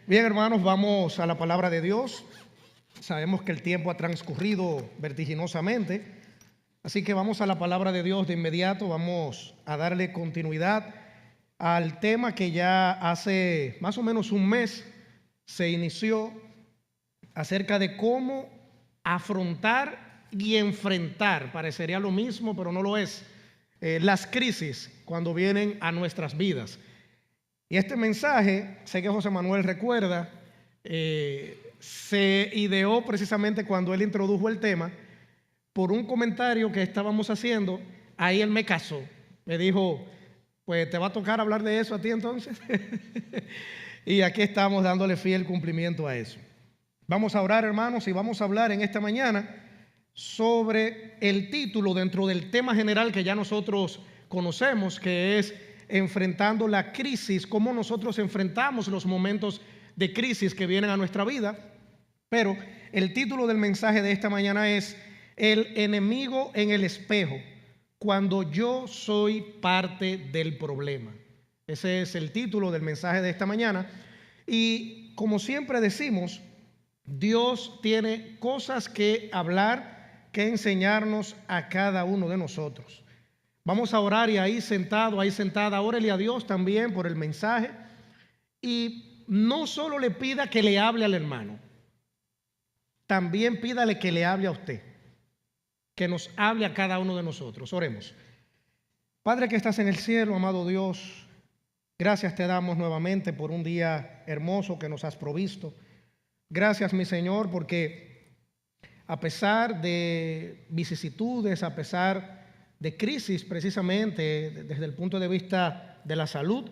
Bien, hermanos, vamos a la palabra de Dios. Sabemos que el tiempo ha transcurrido vertiginosamente, así que vamos a la palabra de Dios de inmediato. Vamos a darle continuidad al tema que ya hace más o menos un mes se inició acerca de cómo afrontar y enfrentar, parecería lo mismo, pero no lo es, las crisis cuando vienen a nuestras vidas. Y este mensaje, sé que José Manuel recuerda, se ideó precisamente cuando él introdujo el tema por un comentario que estábamos haciendo. Ahí él me casó, me dijo, pues te va a tocar hablar de eso a ti entonces. Y aquí estamos dándole fiel cumplimiento a eso. Vamos a orar, hermanos, y vamos a hablar en esta mañana sobre el título dentro del tema general que ya nosotros conocemos, que es enfrentando la crisis, cómo nosotros enfrentamos los momentos de crisis que vienen a nuestra vida. Pero el título del mensaje de esta mañana es El enemigo en el espejo, cuando yo soy parte del problema. Ese es el título del mensaje de esta mañana. Y como siempre decimos, Dios tiene cosas que hablar, que enseñarnos a cada uno de nosotros. Vamos a orar y ahí sentado, ahí sentada, órele a Dios también por el mensaje. Y no solo le pida que le hable al hermano, también pídale que le hable a usted, que nos hable a cada uno de nosotros. Oremos. Padre que estás en el cielo, amado Dios, gracias te damos nuevamente por un día hermoso que nos has provisto. Gracias, mi Señor, porque a pesar de vicisitudes, a pesar de crisis precisamente desde el punto de vista de la salud,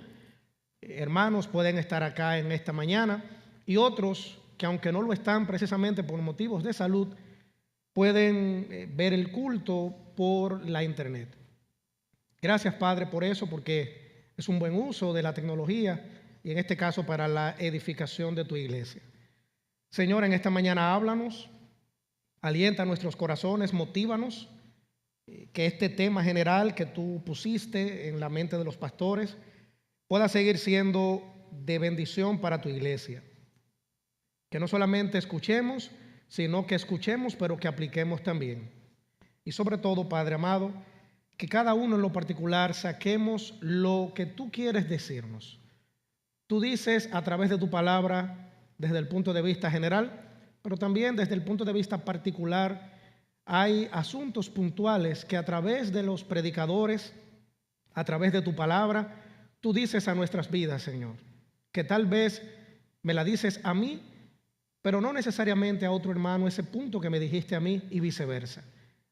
hermanos pueden estar acá en esta mañana y otros que aunque no lo están precisamente por motivos de salud, pueden ver el culto por la internet. Gracias, Padre, por eso, porque es un buen uso de la tecnología y en este caso para la edificación de tu iglesia. Señor, en esta mañana háblanos, alienta nuestros corazones, motívanos, que este tema general que tú pusiste en la mente de los pastores pueda seguir siendo de bendición para tu iglesia. Que no solamente escuchemos, sino que escuchemos, pero que apliquemos también. Y sobre todo, Padre amado, que cada uno en lo particular saquemos lo que tú quieres decirnos. Tú dices a través de tu palabra, desde el punto de vista general, pero también desde el punto de vista particular, hay asuntos puntuales que a través de los predicadores, a través de tu palabra, tú dices a nuestras vidas, Señor, que tal vez me la dices a mí, pero no necesariamente a otro hermano, ese punto que me dijiste a mí y viceversa.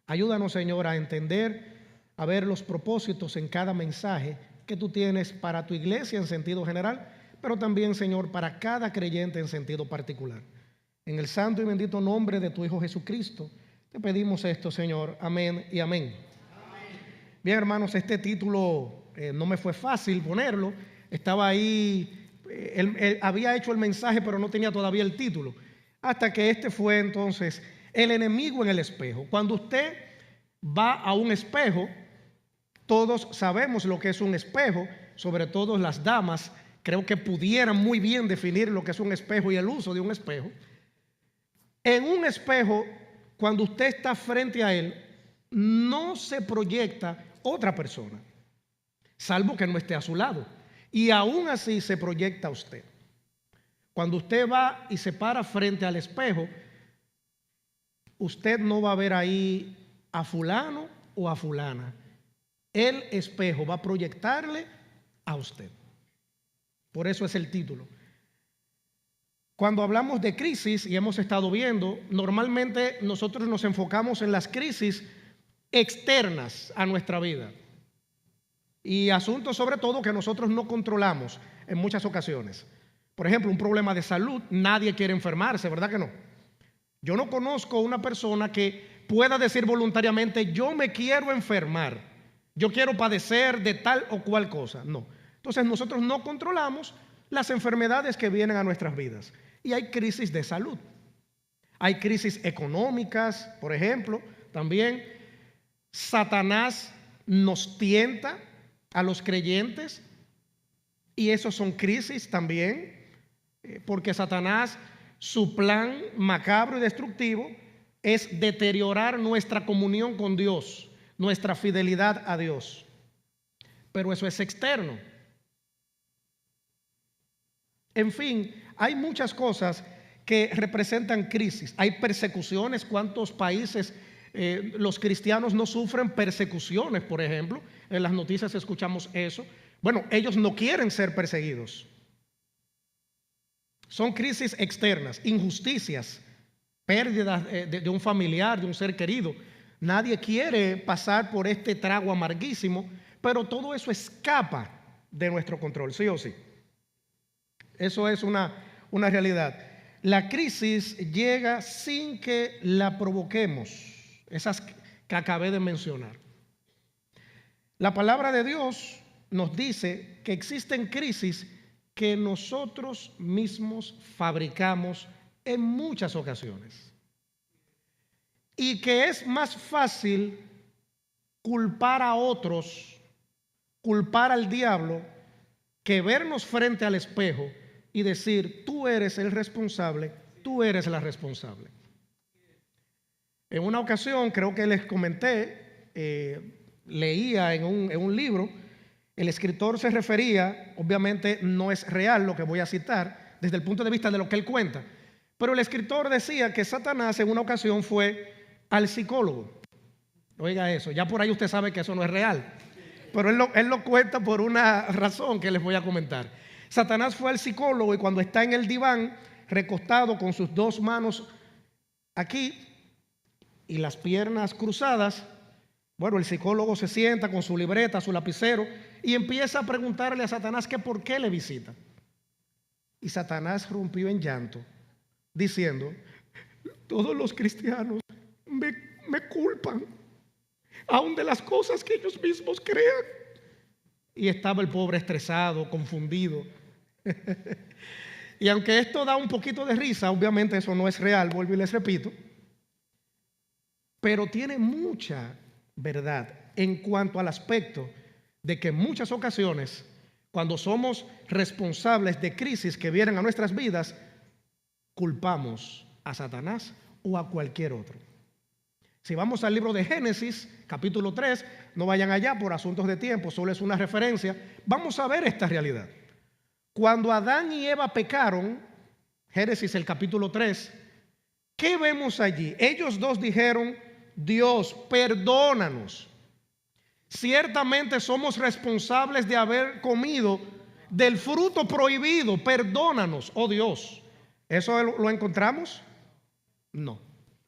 Ayúdanos, Señor, a entender, a ver los propósitos en cada mensaje que tú tienes para tu iglesia en sentido general, pero también, Señor, para cada creyente en sentido particular. En el santo y bendito nombre de tu Hijo Jesucristo, te pedimos esto, Señor. Amén y amén. Bien, hermanos, este título no me fue fácil ponerlo. Estaba ahí, él había hecho el mensaje, pero no tenía todavía el título. Hasta que este fue entonces el enemigo en el espejo. Cuando usted va a un espejo, todos sabemos lo que es un espejo, sobre todo las damas, creo que pudieran muy bien definir lo que es un espejo y el uso de un espejo. En un espejo, cuando usted está frente a él, no se proyecta otra persona, salvo que no esté a su lado. Y aún así se proyecta a usted. Cuando usted va y se para frente al espejo, usted no va a ver ahí a fulano o a fulana. El espejo va a proyectarle a usted. Por eso es el título. Cuando hablamos de crisis, y hemos estado viendo, normalmente nosotros nos enfocamos en las crisis externas a nuestra vida y asuntos sobre todo que nosotros no controlamos en muchas ocasiones. Por ejemplo, un problema de salud, nadie quiere enfermarse, ¿verdad que no? Yo no conozco una persona que pueda decir voluntariamente, yo me quiero enfermar, yo quiero padecer de tal o cual cosa. No. Entonces nosotros no controlamos las enfermedades que vienen a nuestras vidas. Y hay crisis de salud. Hay crisis económicas, por ejemplo, también. Satanás nos tienta a los creyentes y eso son crisis también. Porque Satanás, su plan macabro y destructivo es deteriorar nuestra comunión con Dios, nuestra fidelidad a Dios. Pero eso es externo. En fin, hay muchas cosas que representan crisis. Hay persecuciones. ¿Cuántos países los cristianos no sufren persecuciones, por ejemplo? En las noticias escuchamos eso. Bueno, ellos no quieren ser perseguidos. Son crisis externas, injusticias, pérdidas de un familiar, de un ser querido. Nadie quiere pasar por este trago amarguísimo, pero todo eso escapa de nuestro control, ¿sí o sí? Eso es una realidad. La crisis llega sin que la provoquemos, esas que acabé de mencionar. La palabra de Dios nos dice que existen crisis que nosotros mismos fabricamos en muchas ocasiones. Y que es más fácil culpar a otros, culpar al diablo, que vernos frente al espejo y decir: tú eres el responsable, tú eres la responsable. En una ocasión, creo que les comenté, leía en un libro, el escritor se refería, obviamente no es real lo que voy a citar, desde el punto de vista de lo que él cuenta, pero el escritor decía que Satanás en una ocasión fue al psicólogo. Oiga eso, ya por ahí usted sabe que eso no es real, pero él lo cuenta por una razón que les voy a comentar. Satanás fue al psicólogo y cuando está en el diván, recostado con sus dos manos aquí y las piernas cruzadas, bueno, el psicólogo se sienta con su libreta, su lapicero y empieza a preguntarle a Satanás que por qué le visita. Y Satanás rompió en llanto, diciendo: todos los cristianos me culpan, aun de las cosas que ellos mismos crean. Y estaba el pobre estresado, confundido. Y aunque esto da un poquito de risa, obviamente eso no es real, vuelvo y les repito, pero tiene mucha verdad en cuanto al aspecto de que en muchas ocasiones, cuando somos responsables de crisis que vienen a nuestras vidas, culpamos a Satanás o a cualquier otro. Si vamos al libro de Génesis, capítulo 3, no vayan allá por asuntos de tiempo, solo es una referencia, vamos a ver esta realidad. Cuando Adán y Eva pecaron, Génesis el capítulo 3, ¿qué vemos allí? Ellos dos dijeron: Dios, perdónanos. Ciertamente somos responsables de haber comido del fruto prohibido. Perdónanos, oh Dios. ¿Eso lo encontramos? No.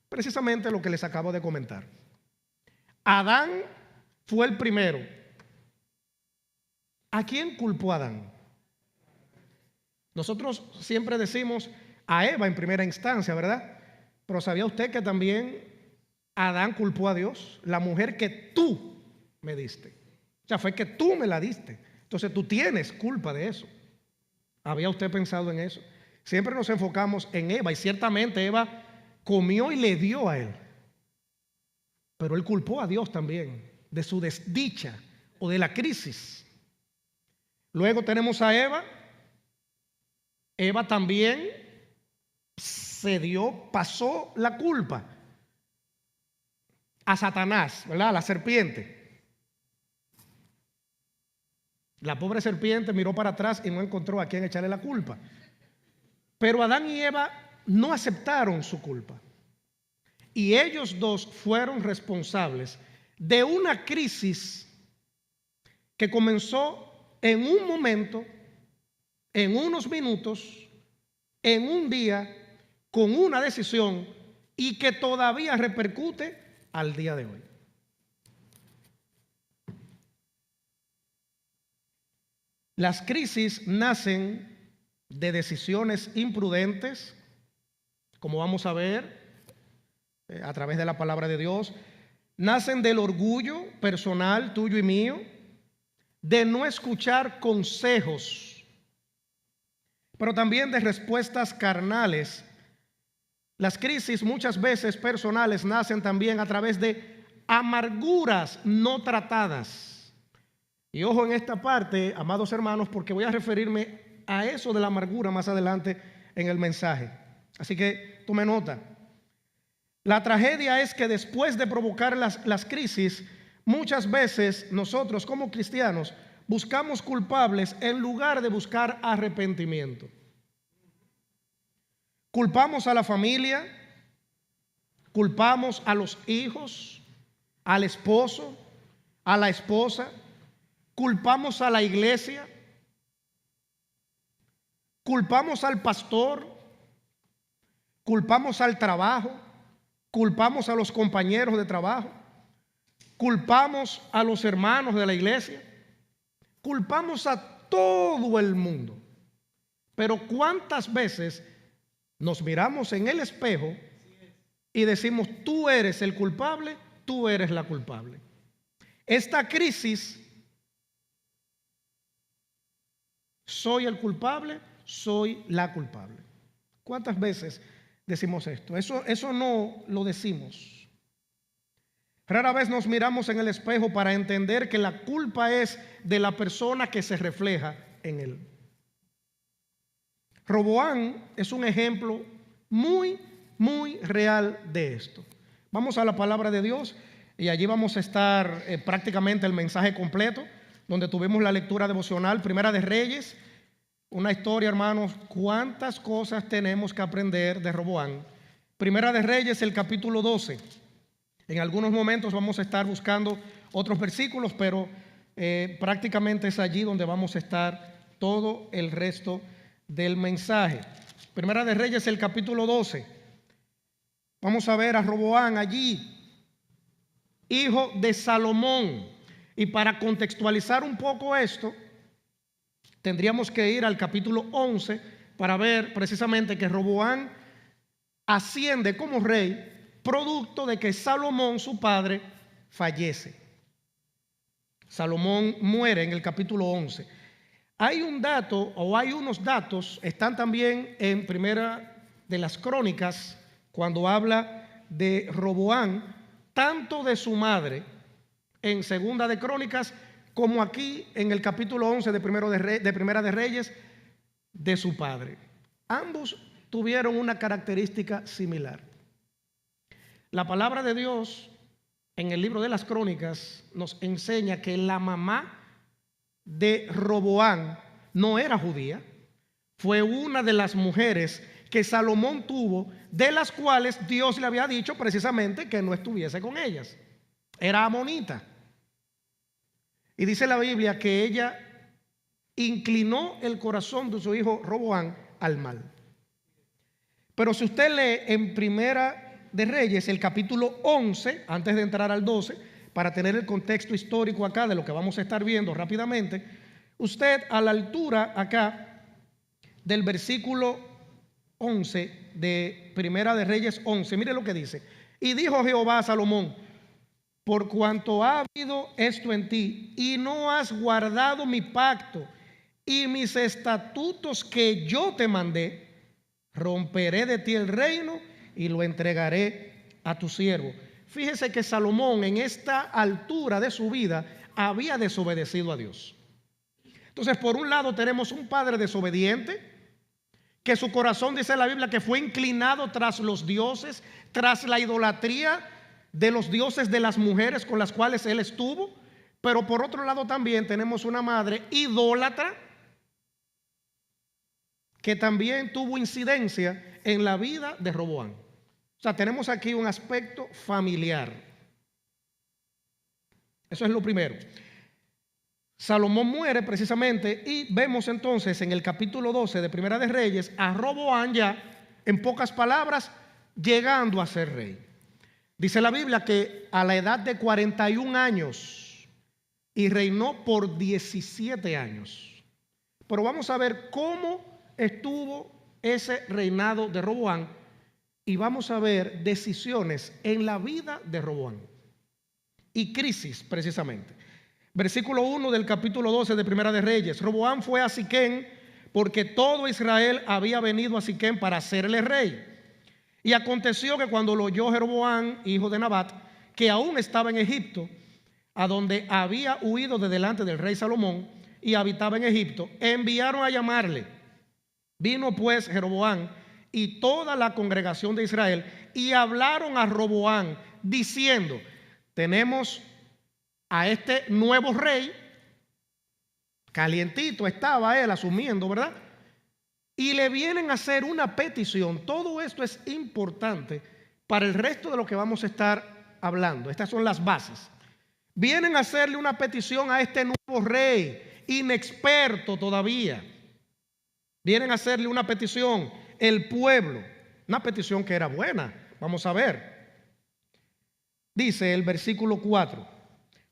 Precisamente lo que les acabo de comentar. Adán fue el primero. ¿A quién culpó Adán? Nosotros siempre decimos a Eva en primera instancia, ¿verdad? Pero ¿sabía usted que también Adán culpó a Dios? La mujer que tú me diste. O sea, fue que tú me la diste. Entonces tú tienes culpa de eso. ¿Había usted pensado en eso? Siempre nos enfocamos en Eva y ciertamente Eva comió y le dio a él. Pero él culpó a Dios también de su desdicha o de la crisis. Luego tenemos a Eva. Eva también pasó la culpa a Satanás, ¿verdad? A la serpiente. La pobre serpiente miró para atrás y no encontró a quién echarle la culpa. Pero Adán y Eva no aceptaron su culpa. Y ellos dos fueron responsables de una crisis que comenzó en un momento, en unos minutos, en un día, con una decisión y que todavía repercute al día de hoy. Las crisis nacen de decisiones imprudentes, como vamos a ver a través de la palabra de Dios. Nacen del orgullo personal tuyo y mío, de no escuchar consejos, pero también de respuestas carnales. Las crisis muchas veces personales nacen también a través de amarguras no tratadas. Y ojo en esta parte, amados hermanos, porque voy a referirme a eso de la amargura más adelante en el mensaje. Así que tome nota. La tragedia es que después de provocar las crisis, muchas veces nosotros como cristianos buscamos culpables en lugar de buscar arrepentimiento. Culpamos a la familia, culpamos a los hijos, al esposo, a la esposa, culpamos a la iglesia, culpamos al pastor, culpamos al trabajo, culpamos a los compañeros de trabajo, culpamos a los hermanos de la iglesia, culpamos a todo el mundo. Pero ¿cuántas veces nos miramos en el espejo y decimos, tú eres el culpable, tú eres la culpable? Esta crisis, soy el culpable, soy la culpable. ¿Cuántas veces decimos esto? Eso no lo decimos. Rara vez nos miramos en el espejo para entender que la culpa es de la persona que se refleja en él. Roboam es un ejemplo muy real de esto. Vamos a la palabra de Dios y allí vamos a estar prácticamente el mensaje completo, donde tuvimos la lectura devocional, Primera de Reyes, una historia, hermanos, cuántas cosas tenemos que aprender de Roboam. Primera de Reyes, el capítulo 12. En algunos momentos vamos a estar buscando otros versículos, pero prácticamente es allí donde vamos a estar todo el resto del mensaje. Primera de Reyes, el capítulo 12. Vamos a ver a Roboam allí, hijo de Salomón. Y para contextualizar un poco esto, tendríamos que ir al capítulo 11 para ver precisamente que Roboam asciende como rey producto de que Salomón, su padre, fallece. Salomón muere en el capítulo 11. Hay un dato, o hay unos datos, están también en Primera de las Crónicas, cuando habla de Roboam, tanto de su madre, en Segunda de Crónicas, como aquí en el capítulo 11 de Primera de Reyes, de su padre. Ambos tuvieron una característica similar. La palabra de Dios en el libro de las Crónicas nos enseña que la mamá de Roboam no era judía, fue una de las mujeres que Salomón tuvo, de las cuales Dios le había dicho precisamente que no estuviese con ellas. Era amonita. Y dice la Biblia que ella inclinó el corazón de su hijo Roboam al mal. Pero si usted lee en Primera de Reyes, el capítulo 11, antes de entrar al 12, para tener el contexto histórico acá de lo que vamos a estar viendo rápidamente, usted a la altura acá del versículo 11 de Primera de Reyes 11, mire lo que dice. Y dijo Jehová a Salomón, por cuanto ha habido esto en ti y no has guardado mi pacto y mis estatutos que yo te mandé, romperé de ti el reino y lo entregaré a tu siervo. Fíjese que Salomón en esta altura de su vida había desobedecido a Dios. Entonces, por un lado tenemos un padre desobediente, que su corazón, dice la Biblia, que fue inclinado tras los dioses, tras la idolatría de los dioses de las mujeres con las cuales él estuvo. Pero por otro lado también tenemos una madre idólatra que también tuvo incidencia en la vida de Roboam. O sea, tenemos aquí un aspecto familiar. Eso es lo primero. Salomón muere precisamente y vemos entonces en el capítulo 12 de Primera de Reyes a Roboam ya, en pocas palabras, llegando a ser rey. Dice la Biblia que a la edad de 41 años y reinó por 17 años. Pero vamos a ver cómo estuvo ese reinado de Roboam y vamos a ver decisiones en la vida de Roboam y crisis precisamente. Versículo 1 del capítulo 12 de Primera de Reyes. Roboam fue a Siquem porque todo Israel había venido a Siquem para hacerle rey. Y aconteció que cuando lo oyó Jeroboam, hijo de Nabat, que aún estaba en Egipto, a donde había huido de delante del rey Salomón, y habitaba en Egipto, enviaron a llamarle. Vino pues Jeroboam y toda la congregación de Israel y hablaron a Roboam diciendo: tenemos a este nuevo rey, calientito estaba él asumiendo, ¿verdad? Y le vienen a hacer una petición. Todo esto es importante para el resto de lo que vamos a estar hablando. Estas son las bases. Vienen a hacerle una petición a este nuevo rey, inexperto todavía. Vienen a hacerle una petición, el pueblo, una petición que era buena. Vamos a ver. Dice el versículo 4: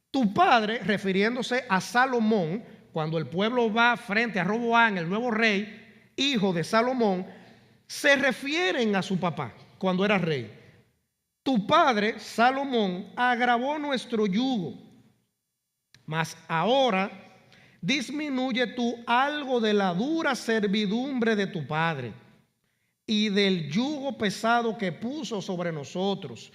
tu padre, refiriéndose a Salomón, cuando el pueblo va frente a Roboam, el nuevo rey, hijo de Salomón, se refieren a su papá cuando era rey. Tu padre, Salomón, agravó nuestro yugo, mas ahora disminuye tú algo de la dura servidumbre de tu padre y del yugo pesado que puso sobre nosotros.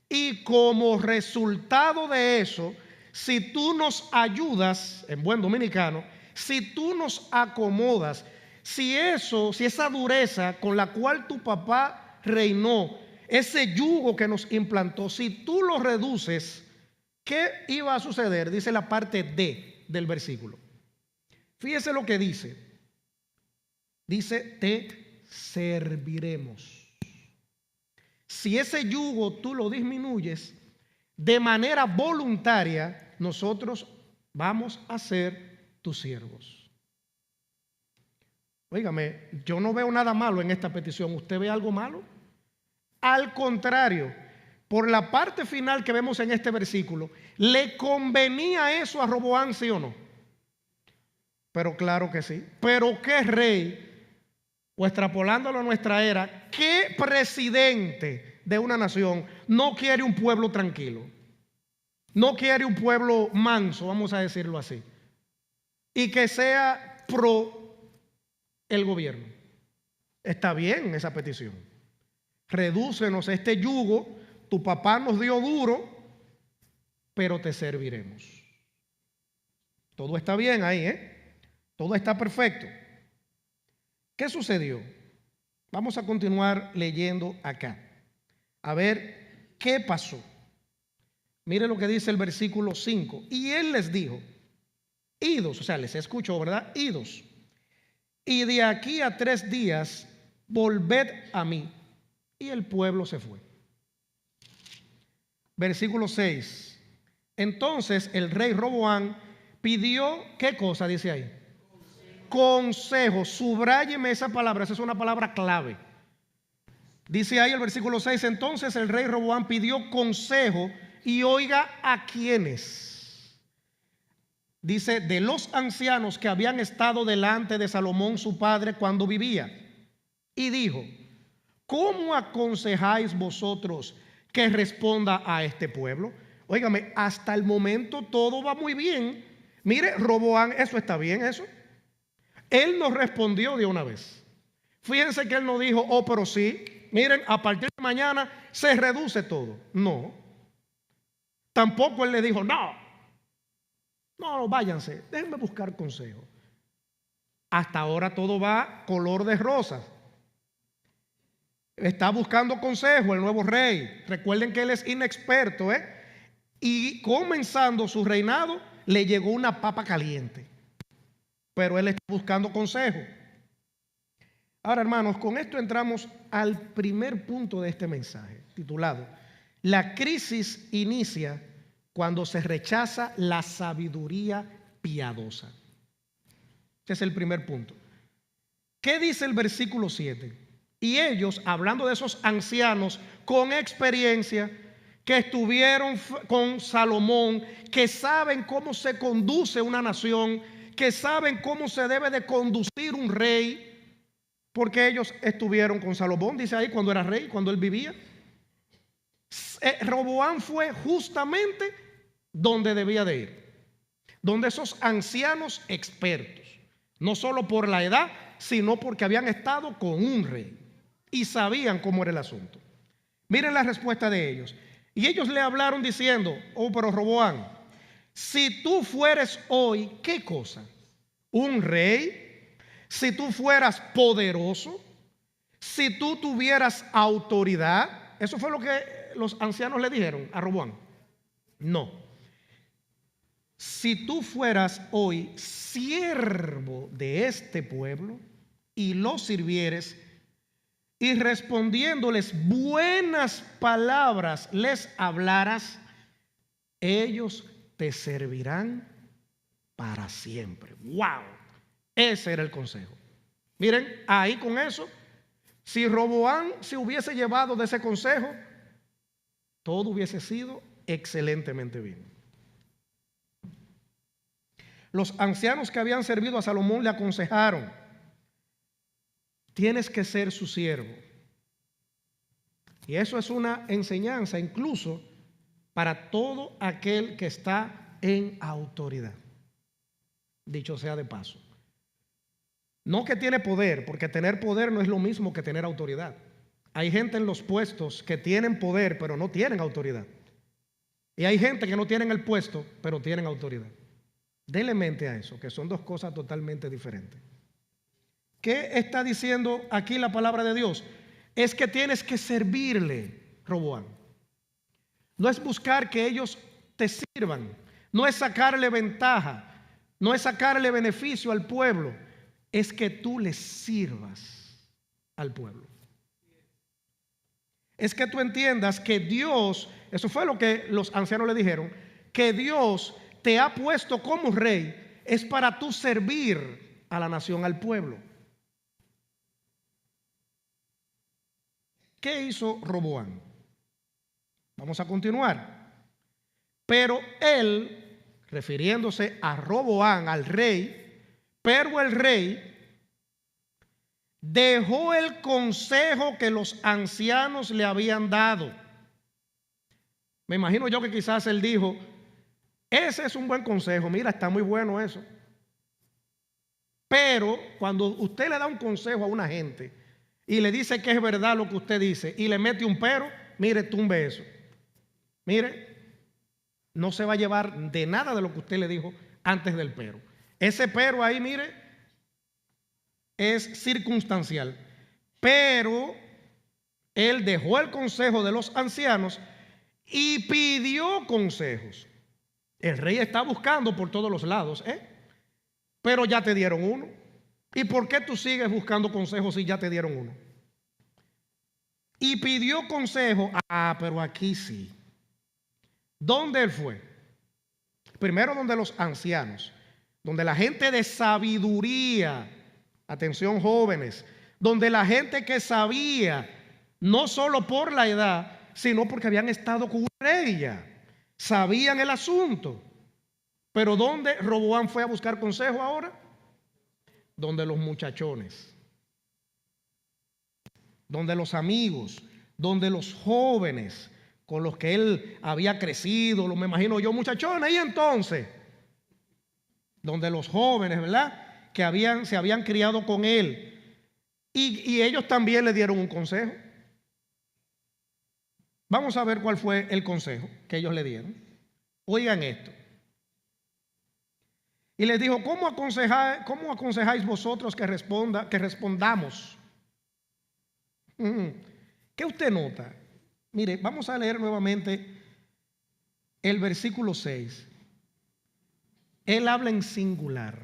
Y como resultado de eso, si tú nos ayudas, en buen dominicano, si tú nos acomodas, si esa dureza con la cual tu papá reinó, ese yugo que nos implantó, si tú lo reduces, ¿qué iba a suceder? Dice la parte D del versículo. Fíjese lo que dice. Dice: te serviremos. Si ese yugo tú lo disminuyes de manera voluntaria, nosotros vamos a ser tus siervos. Óigame, yo no veo nada malo en esta petición. ¿Usted ve algo malo? Al contrario, por la parte final que vemos en este versículo, ¿le convenía eso a Roboam, sí o no? Pero claro que sí. Pero qué rey, o extrapolándolo a nuestra era, qué presidente de una nación no quiere un pueblo tranquilo, no quiere un pueblo manso, vamos a decirlo así, y que sea pro el gobierno. Está bien esa petición. Redúcenos este yugo, tu papá nos dio duro, pero te serviremos. Todo está bien ahí, todo está perfecto. ¿Qué sucedió? Vamos a continuar leyendo acá, a ver qué pasó. Mire lo que dice el versículo 5. Y él les dijo: idos, o sea, les escuchó, ¿verdad? Idos. Y de aquí a 3 días volved a mí. Y el pueblo se fue. Versículo 6. Entonces el rey Roboam pidió, ¿qué cosa dice ahí? Consejo. Subráyeme esa palabra, esa es una palabra clave. Dice ahí el versículo 6. Entonces el rey Roboam pidió consejo, y oiga a quiénes. Dice: de los ancianos que habían estado delante de Salomón su padre cuando vivía. Y dijo: ¿cómo aconsejáis vosotros que responda a este pueblo? Óigame, hasta el momento todo va muy bien. Mire, Roboam, eso está bien, eso. Él nos respondió de una vez. Fíjense que él no dijo: oh, pero sí, miren, a partir de mañana se reduce todo. No. Tampoco él le dijo: no, váyanse, déjenme buscar consejo. Hasta ahora todo va color de rosas. Está buscando consejo el nuevo rey. Recuerden que él es inexperto, y comenzando su reinado le llegó una papa caliente, pero él está buscando consejo. Ahora, hermanos, con esto entramos al primer punto de este mensaje, titulado: la crisis inicia cuando se rechaza la sabiduría piadosa. Este es el primer punto. ¿Qué dice el versículo 7? Y ellos, hablando de esos ancianos con experiencia, que estuvieron con Salomón, que saben cómo se conduce una nación, que saben cómo se debe de conducir un rey, porque ellos estuvieron con Salomón, dice ahí, cuando era rey, cuando él vivía. Roboam fue justamente donde debía de ir, donde esos ancianos expertos, no solo por la edad, sino porque habían estado con un rey y sabían cómo era el asunto. Miren la respuesta de ellos. Y ellos le hablaron diciendo: oh, pero Roboam, si tú fueres hoy, ¿qué cosa? un rey, si tú fueras poderoso, si tú tuvieras autoridad. Eso fue lo que los ancianos le dijeron a Roboam. No. Si tú fueras hoy siervo de este pueblo y lo sirvieres y respondiéndoles buenas palabras les hablaras, ellos te servirán para siempre. ¡Wow! Ese era el consejo. Miren, ahí con eso, si Roboam se hubiese llevado de ese consejo, todo hubiese sido excelentemente bien. Los ancianos que habían servido a Salomón le aconsejaron: tienes que ser su siervo. Y eso es una enseñanza incluso para todo aquel que está en autoridad. Dicho sea de paso. No que tiene poder, porque tener poder no es lo mismo que tener autoridad. Hay gente en los puestos que tienen poder, pero no tienen autoridad. Y hay gente que no tienen el puesto, pero tienen autoridad. Denle mente a eso, que son dos cosas totalmente diferentes. ¿Qué está diciendo aquí la palabra de Dios? Es que tienes que servirle, Roboam. No es buscar que ellos te sirvan, no es sacarle ventaja, no es sacarle beneficio al pueblo, es que tú le sirvas al pueblo. Es que tú entiendas que Dios, eso fue lo que los ancianos le dijeron, que Dios te ha puesto como rey, es para tú servir a la nación, al pueblo. ¿Qué hizo Roboam? Vamos a continuar. Pero él, refiriéndose a Roboam, al rey, pero el rey dejó el consejo que los ancianos le habían dado. Me imagino yo que quizás él dijo: ese es un buen consejo, mira, está muy bueno eso. Pero cuando usted le da un consejo a una gente y le dice que es verdad lo que usted dice y le mete un pero, mire, tumbe eso. Mire, no se va a llevar de nada de lo que usted le dijo antes del pero. Ese pero ahí, mire, es circunstancial. Pero él dejó el consejo de los ancianos y pidió consejos. El rey está buscando por todos los lados, pero ya te dieron uno. ¿Y por qué tú sigues buscando consejos si ya te dieron uno? Y pidió consejo. Pero aquí sí. ¿Dónde él fue? Primero donde los ancianos, donde la gente de sabiduría, atención jóvenes, donde la gente que sabía, no solo por la edad, sino porque habían estado con ella, sabían el asunto. Pero ¿dónde Roboam fue a buscar consejo ahora? Donde los muchachones, donde los amigos, donde los jóvenes con los que él había crecido, me imagino yo, muchachones, y entonces, donde los jóvenes, ¿verdad?, que se habían criado con él, y ellos también le dieron un consejo. Vamos a ver cuál fue el consejo que ellos le dieron. Oigan esto. Y les dijo: ¿cómo aconsejáis vosotros que respondamos? ¿Qué usted nota? Mire, vamos a leer nuevamente el versículo 6. Él habla en singular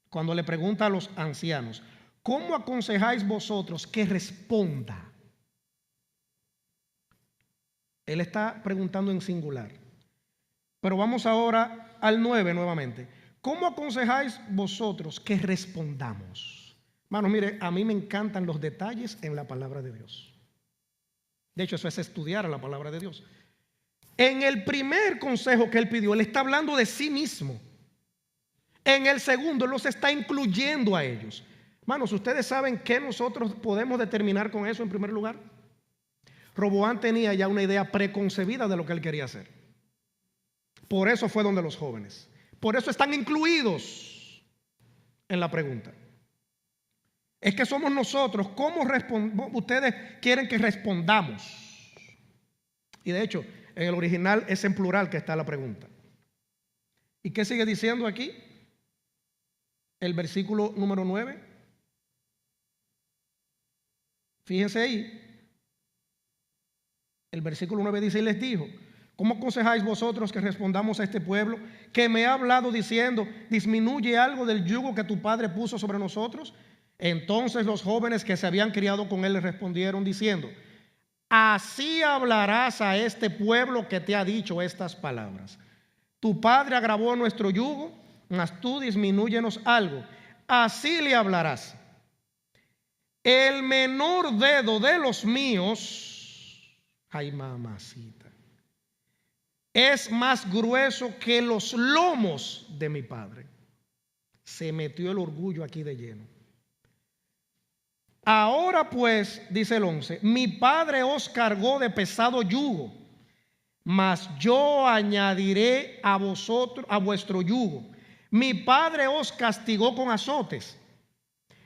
cuando le pregunta a los ancianos: ¿cómo aconsejáis vosotros que responda? Él está preguntando en singular. Pero vamos ahora al 9 nuevamente. ¿Cómo aconsejáis vosotros que respondamos? Hermanos, mire, a mí me encantan los detalles en la palabra de Dios. De hecho, eso es estudiar la palabra de Dios. En el primer consejo que él pidió, él está hablando de sí mismo. En el segundo, él los está incluyendo a ellos. Hermanos, ¿ustedes saben qué nosotros podemos determinar con eso en primer lugar? Roboam tenía ya una idea preconcebida de lo que él quería hacer. Por eso fue donde los jóvenes. Por eso están incluidos en la pregunta. Es que somos nosotros. ¿Cómo ustedes quieren que respondamos? Y de hecho, en el original es en plural que está la pregunta. ¿Y qué sigue diciendo aquí? el versículo número 9. Fíjense ahí. El versículo 9 dice: y les dijo: ¿cómo aconsejáis vosotros que respondamos a este pueblo que me ha hablado diciendo: disminuye algo del yugo que tu padre puso sobre nosotros? Entonces los jóvenes que se habían criado con él le respondieron diciendo: así hablarás a este pueblo que te ha dicho estas palabras. Tu padre agravó nuestro yugo, mas tú disminúyenos algo. Así le hablarás: el menor dedo de los míos, ay mamacita, es más grueso que los lomos de mi padre. Se metió el orgullo aquí de lleno. Ahora pues, dice el 11, mi padre os cargó de pesado yugo, mas yo añadiré a vosotros, a vuestro yugo. Mi padre os castigó con azotes,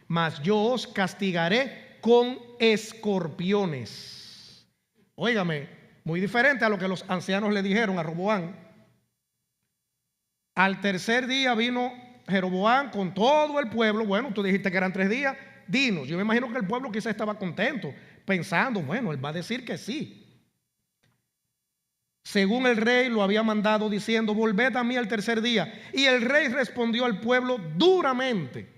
mas yo os castigaré con escorpiones. Óigame, muy diferente a lo que los ancianos le dijeron a Roboam. Al tercer día vino Jeroboam con todo el pueblo. Bueno, tú dijiste que eran 3 días, dinos. Yo me imagino que el pueblo quizás estaba contento, pensando, bueno, él va a decir que sí. Según el rey lo había mandado, diciendo: volved a mí al tercer día. Y el rey respondió al pueblo duramente,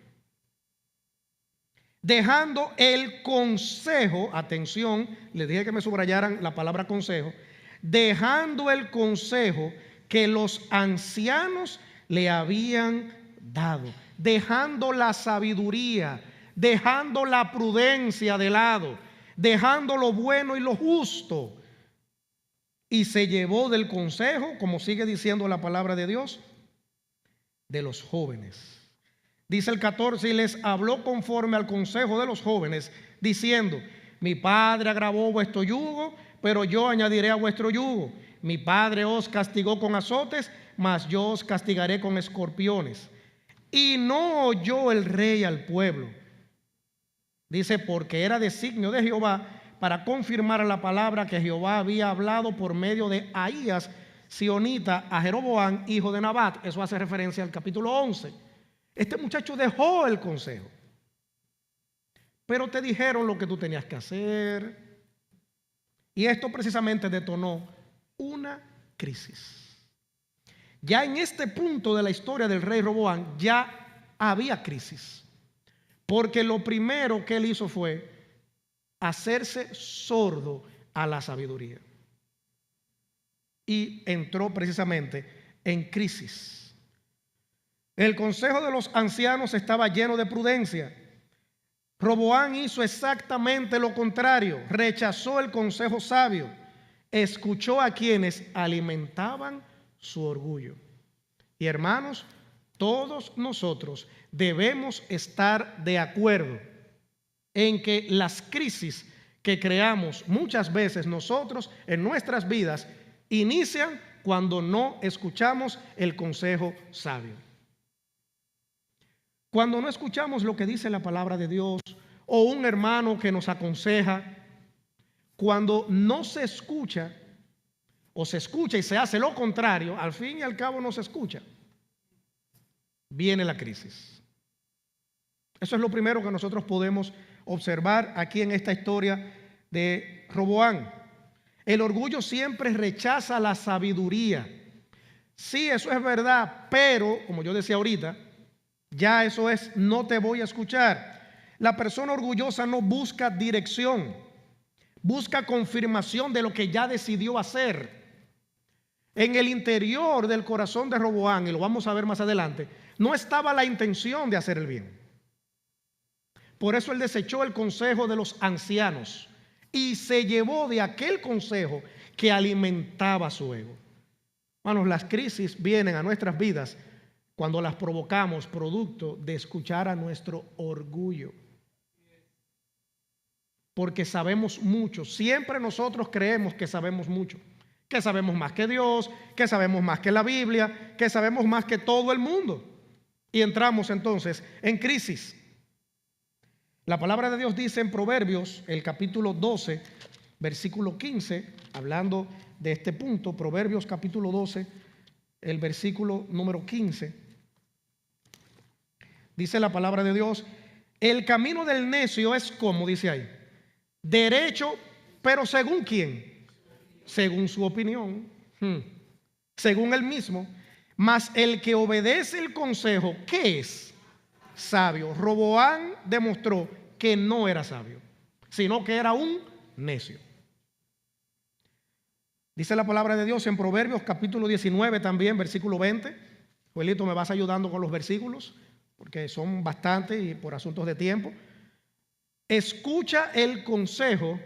dejando el consejo. Atención, les dije que me subrayaran la palabra consejo. Dejando el consejo que los ancianos le habían dado, dejando la sabiduría, dejando la prudencia de lado, dejando lo bueno y lo justo. Y se llevó del consejo, como sigue diciendo la palabra de Dios, de los jóvenes. Dice el 14: y les habló conforme al consejo de los jóvenes, diciendo: mi padre agravó vuestro yugo, pero yo añadiré a vuestro yugo. Mi padre os castigó con azotes, mas yo os castigaré con escorpiones. Y no oyó el rey al pueblo. Dice: porque era designio de Jehová para confirmar la palabra que Jehová había hablado por medio de Ahías, sionita, a Jeroboam, hijo de Nabat. Eso hace referencia al capítulo 11. Este muchacho dejó el consejo, pero te dijeron lo que tú tenías que hacer. Y esto precisamente detonó una crisis. Ya en este punto de la historia del rey Roboam ya había crisis, porque lo primero que él hizo fue hacerse sordo a la sabiduría. Y entró precisamente en crisis. El consejo de los ancianos estaba lleno de prudencia. Roboam hizo exactamente lo contrario. Rechazó el consejo sabio. Escuchó a quienes alimentaban su orgullo. Y hermanos, todos nosotros debemos estar de acuerdo en que las crisis que creamos muchas veces nosotros en nuestras vidas inician cuando no escuchamos el consejo sabio. Cuando no escuchamos lo que dice la palabra de Dios o un hermano que nos aconseja, cuando no se escucha o se escucha y se hace lo contrario, al fin y al cabo no se escucha, viene la crisis. Eso es lo primero que nosotros podemos observar aquí en esta historia de Roboam. El orgullo siempre rechaza la sabiduría. Sí, eso es verdad, pero como yo decía ahorita, ya eso es: no te voy a escuchar. La persona orgullosa no busca dirección, busca confirmación de lo que ya decidió hacer. En el interior del corazón de Roboam, y lo vamos a ver más adelante, no estaba la intención de hacer el bien. Por eso él desechó el consejo de los ancianos y se llevó de aquel consejo que alimentaba su ego. Hermanos, las crisis vienen a nuestras vidas cuando las provocamos producto de escuchar a nuestro orgullo. Porque sabemos mucho. Siempre nosotros creemos que sabemos mucho. Que sabemos más que Dios, que sabemos más que la Biblia, que sabemos más que todo el mundo. Y entramos entonces en crisis. La palabra de Dios dice en Proverbios, el capítulo 12, versículo 15, hablando de este punto, Proverbios capítulo 12, el versículo número 15, Dice la palabra de Dios, el camino del necio es como, dice ahí, derecho, pero ¿según quién? Según su opinión, según él mismo. Mas el que obedece el consejo, ¿qué es? Sabio. Roboán demostró que no era sabio, sino que era un necio. Dice la palabra de Dios en Proverbios capítulo 19 también, versículo 20. Joelito, me vas ayudando con los versículos, porque son bastantes y por asuntos de tiempo. Escucha el consejo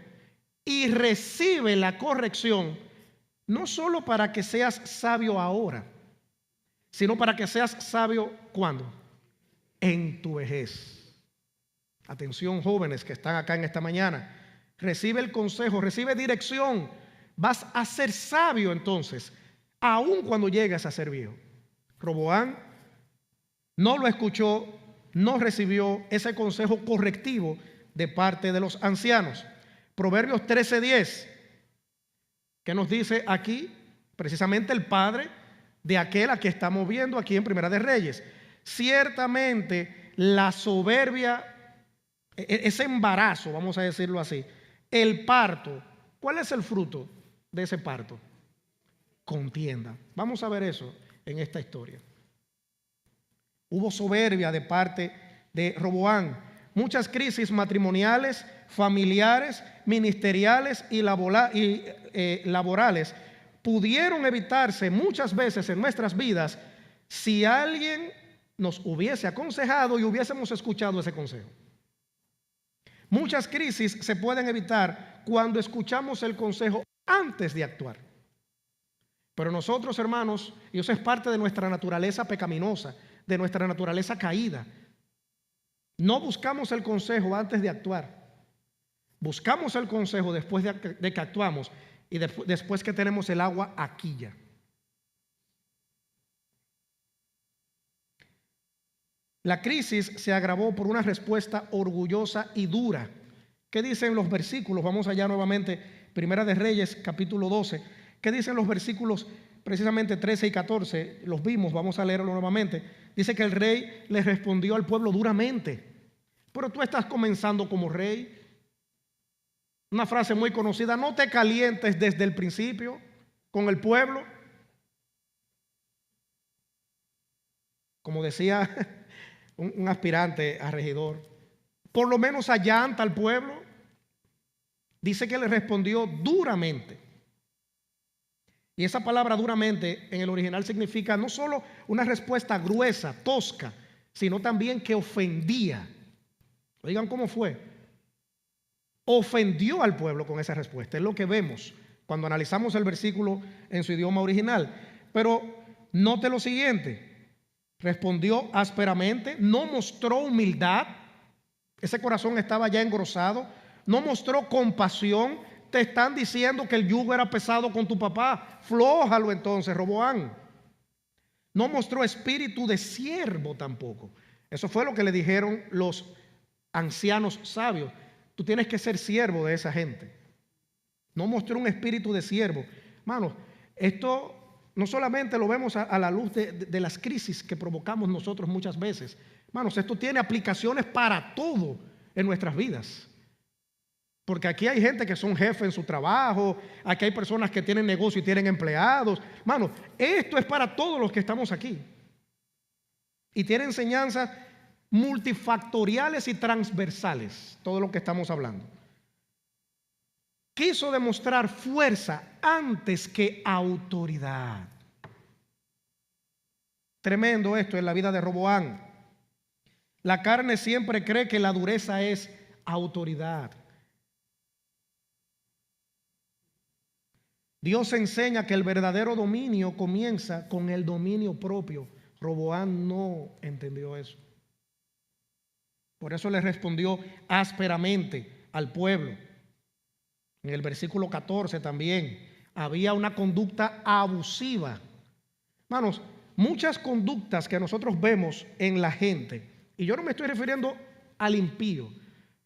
y recibe la corrección, no solo para que seas sabio ahora, sino para que seas sabio ¿cuándo? En tu vejez. Atención, jóvenes que están acá en esta mañana. Recibe el consejo, recibe dirección. Vas a ser sabio entonces, aun cuando llegues a ser viejo. Roboán no lo escuchó, no recibió ese consejo correctivo de parte de los ancianos. Proverbios 13:10, que nos dice aquí precisamente el padre de aquel a que estamos viendo aquí en Primera de Reyes. Ciertamente la soberbia, ese embarazo, vamos a decirlo así, el parto, ¿cuál es el fruto de ese parto? Contienda. Vamos a ver eso en esta historia. Hubo soberbia de parte de Roboán. Muchas crisis matrimoniales, familiares, ministeriales y laborales pudieron evitarse muchas veces en nuestras vidas si alguien nos hubiese aconsejado y hubiésemos escuchado ese consejo. Muchas crisis se pueden evitar cuando escuchamos el consejo antes de actuar. Pero nosotros, hermanos, y eso es parte de nuestra naturaleza pecaminosa, de nuestra naturaleza caída, no buscamos el consejo antes de actuar. Buscamos el consejo después de que actuamos y después que tenemos el agua aquí ya. La crisis se agravó por una respuesta orgullosa y dura. ¿Qué dicen los versículos? Vamos allá nuevamente, Primera de Reyes, capítulo 12. ¿Qué dicen los versículos precisamente 13 y 14? Los vimos, vamos a leerlo nuevamente. Dice que el rey le respondió al pueblo duramente. Pero tú estás comenzando como rey. Una frase muy conocida, no te calientes desde el principio con el pueblo. Como decía un aspirante a regidor, por lo menos allanta al pueblo. Dice que le respondió duramente. Y esa palabra duramente en el original significa no solo una respuesta gruesa, tosca, sino también que ofendía. Oigan cómo fue. Ofendió al pueblo con esa respuesta. Es lo que vemos cuando analizamos el versículo en su idioma original. Pero note lo siguiente. Respondió ásperamente, no mostró humildad. Ese corazón estaba ya engrosado. No mostró compasión. Te están diciendo que el yugo era pesado con tu papá. Flójalo entonces, Roboán. No mostró espíritu de siervo tampoco. Eso fue lo que le dijeron los ancianos sabios. Tú tienes que ser siervo de esa gente. No mostró un espíritu de siervo. Hermanos, esto no solamente lo vemos a la luz de las crisis que provocamos nosotros muchas veces. Hermanos, esto tiene aplicaciones para todo en nuestras vidas. Porque aquí hay gente que son jefes en su trabajo, aquí hay personas que tienen negocio y tienen empleados. Hermanos, esto es para todos los que estamos aquí. Y tiene enseñanzas multifactoriales y transversales, todo lo que estamos hablando. Quiso demostrar fuerza antes que autoridad. Tremendo esto en la vida de Roboán. La carne siempre cree que la dureza es autoridad. Dios enseña que el verdadero dominio comienza con el dominio propio. Roboán no entendió eso. Por eso le respondió ásperamente al pueblo. En el versículo 14 también había una conducta abusiva. Hermanos, muchas conductas que nosotros vemos en la gente, y yo no me estoy refiriendo al impío,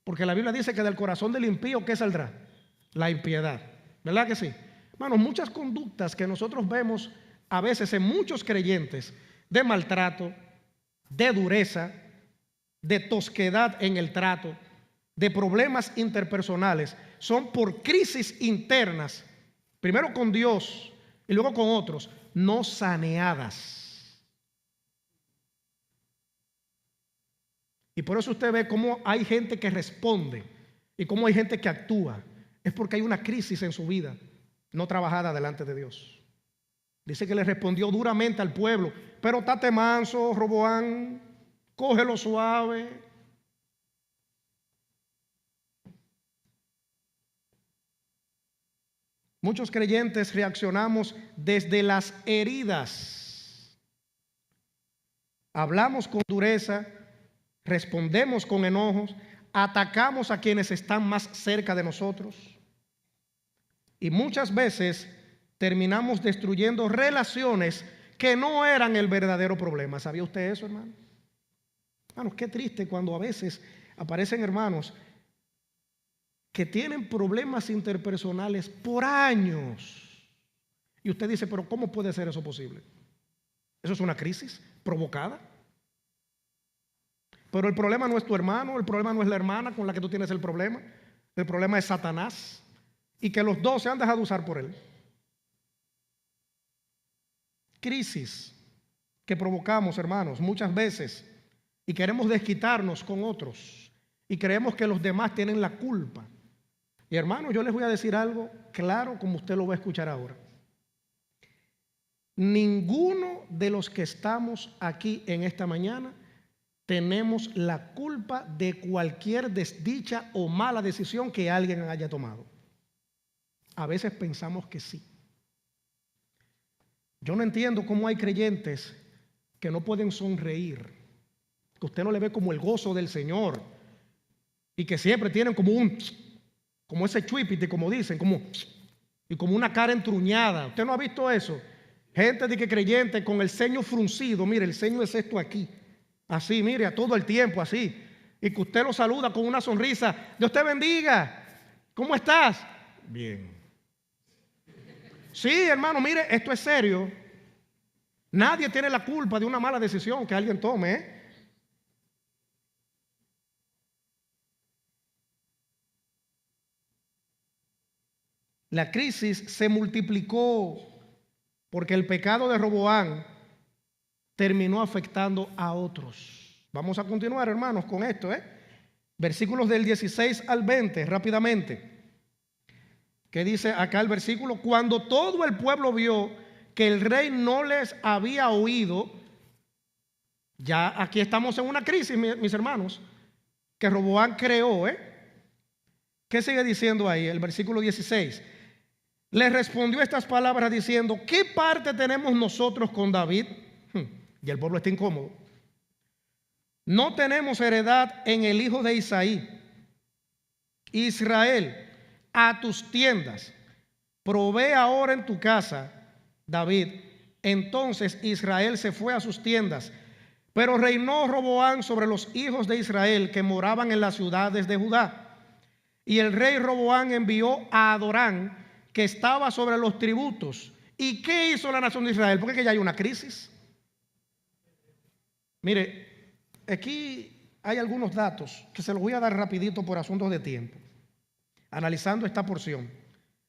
porque la Biblia dice que del corazón del impío, ¿qué saldrá? La impiedad. ¿Verdad que sí? Hermanos, muchas conductas que nosotros vemos a veces en muchos creyentes de maltrato, de dureza, de tosquedad en el trato, de problemas interpersonales, son por crisis internas, primero con Dios y luego con otros, no saneadas. Y por eso usted ve cómo hay gente que responde y cómo hay gente que actúa. Es porque hay una crisis en su vida no trabajada delante de Dios. Dice que le respondió duramente al pueblo, pero tate manso, Roboán, cógelo suave. Muchos creyentes reaccionamos desde las heridas. Hablamos con dureza, respondemos con enojos, atacamos a quienes están más cerca de nosotros. Y muchas veces terminamos destruyendo relaciones que no eran el verdadero problema. ¿Sabía usted eso, hermano? Hermanos, qué triste cuando a veces aparecen hermanos que tienen problemas interpersonales por años. Y usted dice, pero ¿cómo puede ser eso posible? ¿Eso es una crisis provocada? Pero el problema no es tu hermano, el problema no es la hermana con la que tú tienes el problema es Satanás, y que los dos se han dejado usar por él. Crisis que provocamos, hermanos, muchas veces, y queremos desquitarnos con otros, y creemos que los demás tienen la culpa. Y hermanos, yo les voy a decir algo claro como usted lo va a escuchar ahora. Ninguno de los que estamos aquí en esta mañana tenemos la culpa de cualquier desdicha o mala decisión que alguien haya tomado. A veces pensamos que sí. Yo no entiendo cómo hay creyentes que no pueden sonreír, que usted no le ve como el gozo del Señor y que siempre tienen como ese chuipite, como dicen, y como una cara entruñada. ¿Usted no ha visto eso? Gente de que creyente con el ceño fruncido, mire, el ceño es esto aquí, así, mire, a todo el tiempo así, y que usted lo saluda con una sonrisa. Dios te bendiga, ¿cómo estás? Bien. Sí, hermano, mire, esto es serio. Nadie tiene la culpa de una mala decisión que alguien tome, ¿eh? La crisis se multiplicó porque el pecado de Roboán terminó afectando a otros. Vamos a continuar, hermanos, con esto, Versículos del 16 al 20, rápidamente. ¿Qué dice acá el versículo? Cuando todo el pueblo vio que el rey no les había oído, ya aquí estamos en una crisis, mis hermanos, que Roboán creó, ¿Qué sigue diciendo ahí? El versículo 16. Le respondió estas palabras diciendo, ¿qué parte tenemos nosotros con David? Y el pueblo está incómodo. No tenemos heredad en el hijo de Isaí. Israel, a tus tiendas, provee ahora en tu casa, David. Entonces Israel se fue a sus tiendas, pero reinó Roboán sobre los hijos de Israel que moraban en las ciudades de Judá. Y el rey Roboán envió a Adorán, que estaba sobre los tributos. ¿Y qué hizo la nación de Israel? Porque ya hay una crisis. Mire, aquí hay algunos datos que se los voy a dar rapidito por asuntos de tiempo, analizando esta porción.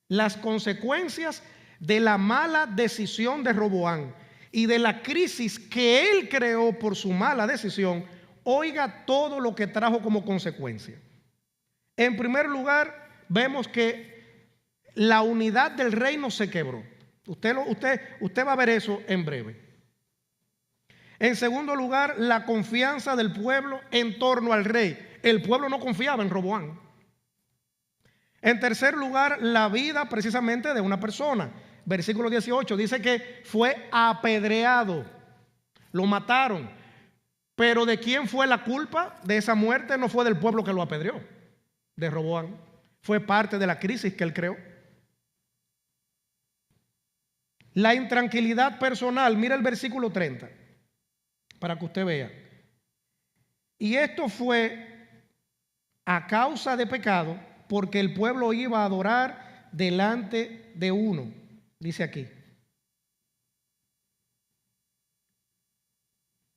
Las consecuencias de la mala decisión de Roboán y de la crisis que él creó por su mala decisión, oiga todo lo que trajo como consecuencia. En primer lugar, vemos que la unidad del reino se quebró. Usted va a ver eso en breve. En segundo lugar, la confianza del pueblo en torno al rey. El pueblo no confiaba en Roboán. En tercer lugar, la vida precisamente de una persona. Versículo 18 dice que fue apedreado, lo mataron. Pero ¿de quién fue la culpa de esa muerte? No fue del pueblo que lo apedreó, de Roboán. Fue parte de la crisis que él creó. La intranquilidad personal, mira el versículo 30, para que usted vea. Y esto fue a causa de pecado, porque el pueblo iba a adorar delante de uno, dice aquí.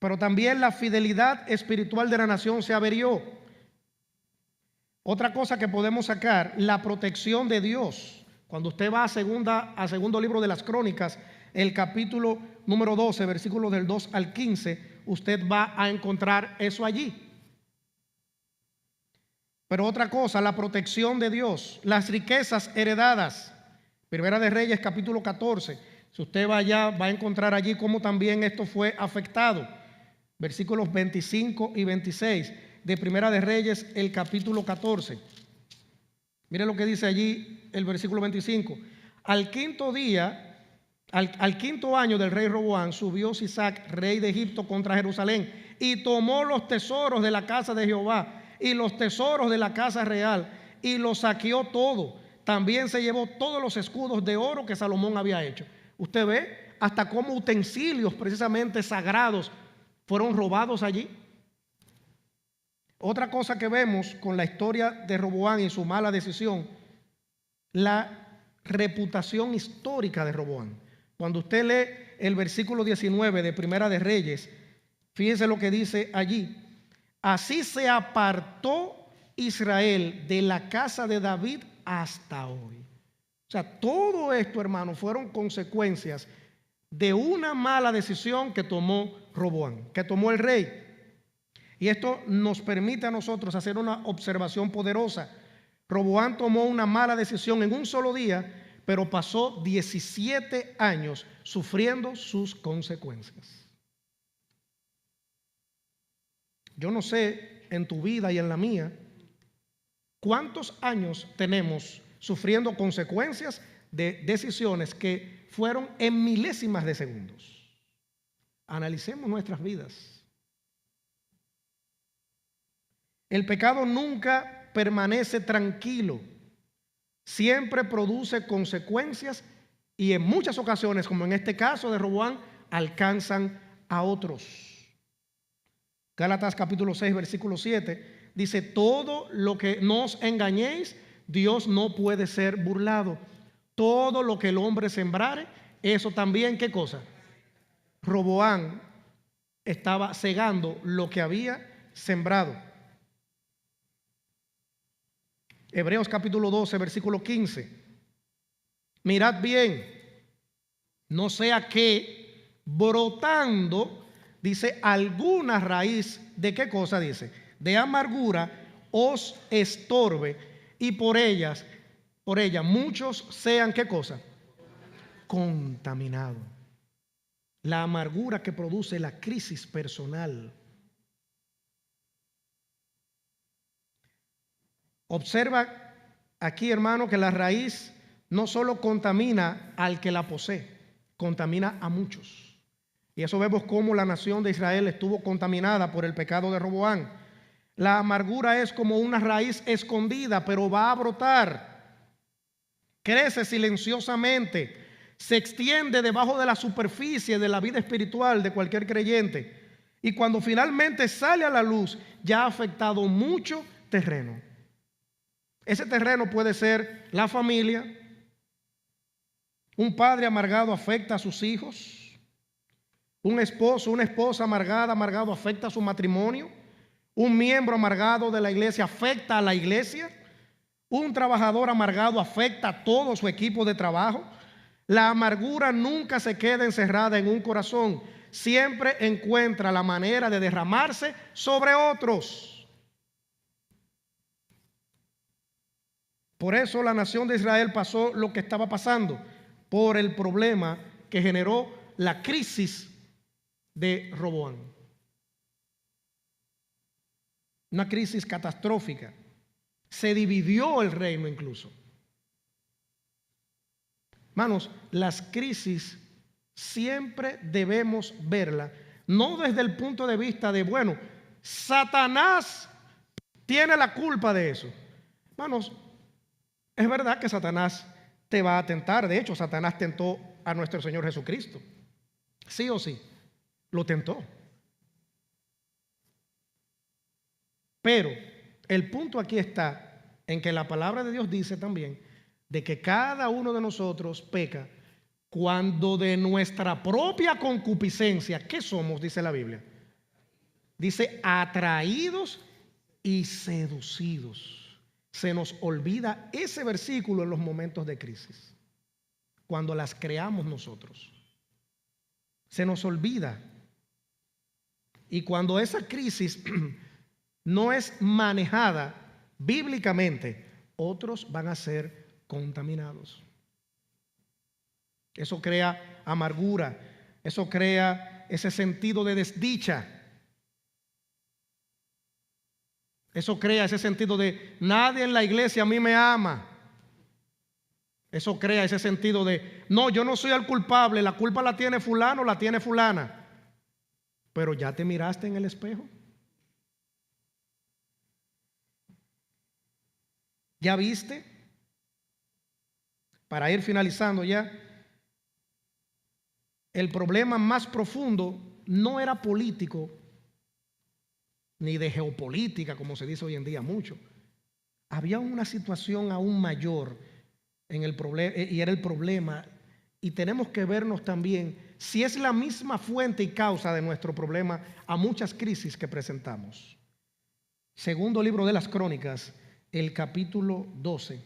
pero también la fidelidad espiritual de la nación se averió. Otra cosa que podemos sacar, la protección de Dios. Cuando usted va a segundo libro de las Crónicas, el capítulo número 12, versículos del 2 al 15, usted va a encontrar eso allí. Pero otra cosa, la protección de Dios, las riquezas heredadas. Primera de Reyes, capítulo 14. Si usted va allá, va a encontrar allí cómo también esto fue afectado. Versículos 25 y 26 de Primera de Reyes, el capítulo 14. Mire lo que dice allí el versículo 25. Al quinto año del rey Roboam, subió Sisac, rey de Egipto, contra Jerusalén, y tomó los tesoros de la casa de Jehová y los tesoros de la casa real, y los saqueó todo. También se llevó todos los escudos de oro que Salomón había hecho. Usted ve hasta cómo utensilios precisamente sagrados fueron robados allí. Otra cosa que vemos con la historia de Roboam y su mala decisión, la reputación histórica de Roboam. Cuando usted lee el versículo 19 de Primera de Reyes, fíjese lo que dice allí. Así se apartó Israel de la casa de David hasta hoy. O sea, todo esto, hermano, fueron consecuencias de una mala decisión que tomó Roboam, que tomó el rey. Y esto nos permite a nosotros hacer una observación poderosa. Roboam tomó una mala decisión en un solo día, pero pasó 17 años sufriendo sus consecuencias. Yo no sé en tu vida y en la mía cuántos años tenemos sufriendo consecuencias de decisiones que fueron en milésimas de segundos. Analicemos nuestras vidas. El pecado nunca permanece tranquilo, siempre produce consecuencias y en muchas ocasiones, como en este caso de Roboam, alcanzan a otros. Gálatas capítulo 6, versículo 7, dice, todo lo que no os engañéis, Dios no puede ser burlado. Todo lo que el hombre sembrare, eso también, ¿qué cosa? Roboam estaba cegando lo que había sembrado. Hebreos capítulo 12, versículo 15. Mirad bien, no sea que brotando, dice, alguna raíz de qué cosa dice, de amargura os estorbe y por ella muchos sean qué cosa, contaminados. La amargura que produce la crisis personal. Observa aquí, hermano, que la raíz no solo contamina al que la posee, contamina a muchos. Y eso vemos cómo la nación de Israel estuvo contaminada por el pecado de Roboam. La amargura es como una raíz escondida, pero va a brotar. Crece silenciosamente, se extiende debajo de la superficie de la vida espiritual de cualquier creyente. Y cuando finalmente sale a la luz, ya ha afectado mucho terreno. Ese terreno puede ser la familia. Un padre amargado afecta a sus hijos. Un esposo, una esposa amargado afecta a su matrimonio. Un miembro amargado de la iglesia afecta a la iglesia. Un trabajador amargado afecta a todo su equipo de trabajo. La amargura nunca se queda encerrada en un corazón. Siempre encuentra la manera de derramarse sobre otros. Por eso la nación de Israel pasó lo que estaba pasando, por el problema que generó la crisis de Roboam. Una crisis catastrófica. Se dividió el reino incluso. Hermanos, las crisis siempre debemos verlas, no desde el punto de vista de, bueno, Satanás tiene la culpa de eso. Hermanos, es verdad que Satanás te va a tentar. De hecho, Satanás tentó a nuestro Señor Jesucristo. Sí o sí, lo tentó. Pero el punto aquí está en que la palabra de Dios dice también de que cada uno de nosotros peca cuando de nuestra propia concupiscencia, ¿qué somos? Dice la Biblia. Dice, atraídos y seducidos. Se nos olvida ese versículo en los momentos de crisis, cuando las creamos nosotros. Se nos olvida. Y cuando esa crisis no es manejada bíblicamente, otros van a ser contaminados. Eso crea amargura, eso crea ese sentido de desdicha. Eso crea ese sentido de nadie en la iglesia a mí me ama. Eso crea ese sentido de no, yo no soy el culpable, la culpa la tiene fulano, la tiene fulana. Pero ya te miraste en el espejo. ¿Ya viste? Para ir finalizando ya, el problema más profundo no era político ni de geopolítica, como se dice hoy en día mucho. Había una situación aún mayor en el problema, y era el problema, y tenemos que vernos también si es la misma fuente y causa de nuestro problema a muchas crisis que presentamos. Segundo libro de las Crónicas, el capítulo 12,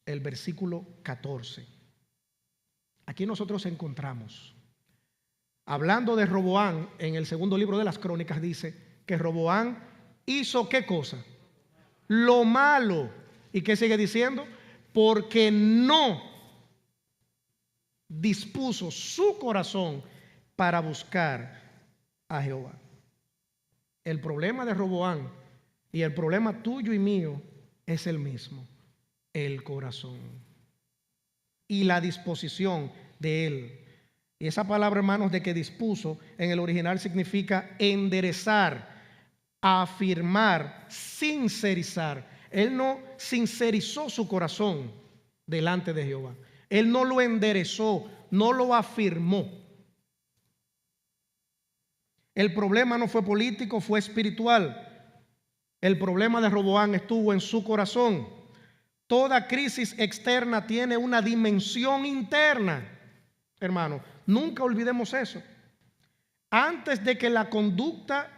el versículo 14. Aquí nosotros encontramos, hablando de Roboán, en el segundo libro de las Crónicas dice que Roboán hizo ¿qué cosa? Lo malo. ¿Y qué sigue diciendo? Porque no dispuso su corazón para buscar a Jehová. El problema de Roboán y el problema tuyo y mío es el mismo, el corazón y la disposición de él. Y esa palabra, hermanos, de que dispuso en el original significa enderezar, afirmar, sincerizar. Él no sincerizó su corazón delante de Jehová. Él no lo enderezó, no lo afirmó. El problema no fue político, fue espiritual. El problema de Roboán estuvo en su corazón. Toda crisis externa tiene una dimensión interna, hermano. Nunca olvidemos eso. Antes de que la conducta